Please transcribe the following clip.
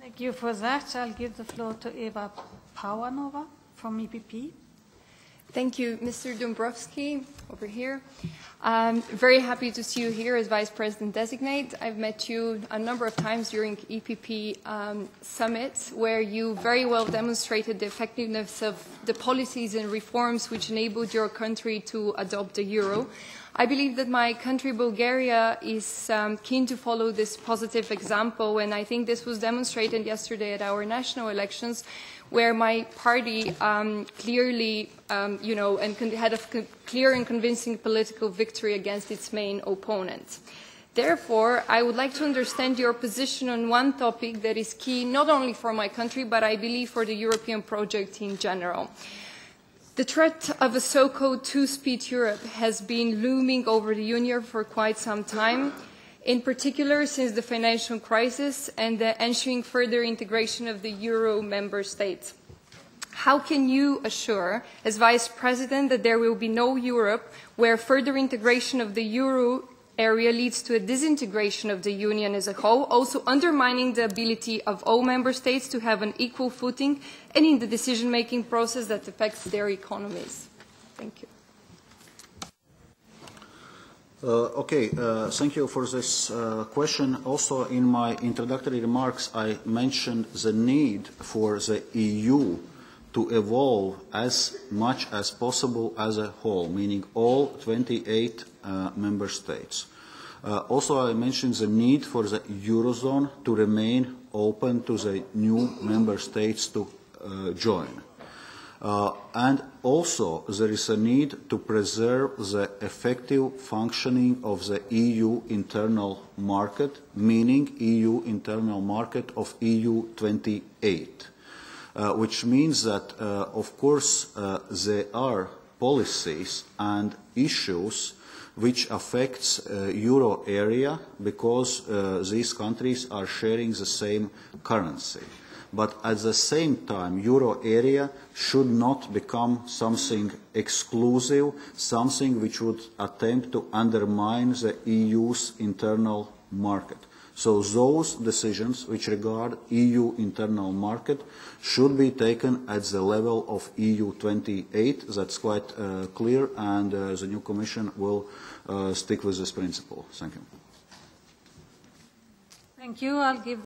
Thank you for that. I'll give the floor to Eva Pauanova from EPP. Thank you, Mr. Dombrovskis, over here. I'm very happy to see you here as Vice President Designate. I've met you a number of times during EPP summits, where you very well demonstrated the effectiveness of the policies and reforms which enabled your country to adopt the euro. I believe that my country, Bulgaria, is keen to follow this positive example, and I think this was demonstrated yesterday at our national elections, where my party clearly, had a clear and convincing political victory against its main opponent. Therefore, I would like to understand your position on one topic that is key not only for my country, but I believe for the European project in general. The threat of a so-called two-speed Europe has been looming over the Union for quite some time, in particular since the financial crisis and the ensuing further integration of the euro member states. How can you assure, as Vice President, that there will be no Europe where further integration of the euro area leads to a disintegration of the Union as a whole, also undermining the ability of all member states to have an equal footing and in the decision-making process that affects their economies? Thank you. Thank you for this question. Also, in my introductory remarks, I mentioned the need for the EU to evolve as much as possible as a whole, meaning all 28 member states. Also, I mentioned the need for the Eurozone to remain open to the new member states to join. And also, there is a need to preserve the effective functioning of the EU internal market, meaning EU internal market of EU 28. Which means that, of course, there are policies and issues which affects euro area because these countries are sharing the same currency. But at the same time, euro area should not become something exclusive, something which would attempt to undermine the EU's internal market. So those decisions which regard EU internal market should be taken at the level of EU 28. That's quite clear, and the new Commission will stick with this principle. Thank you. Thank you. I'll give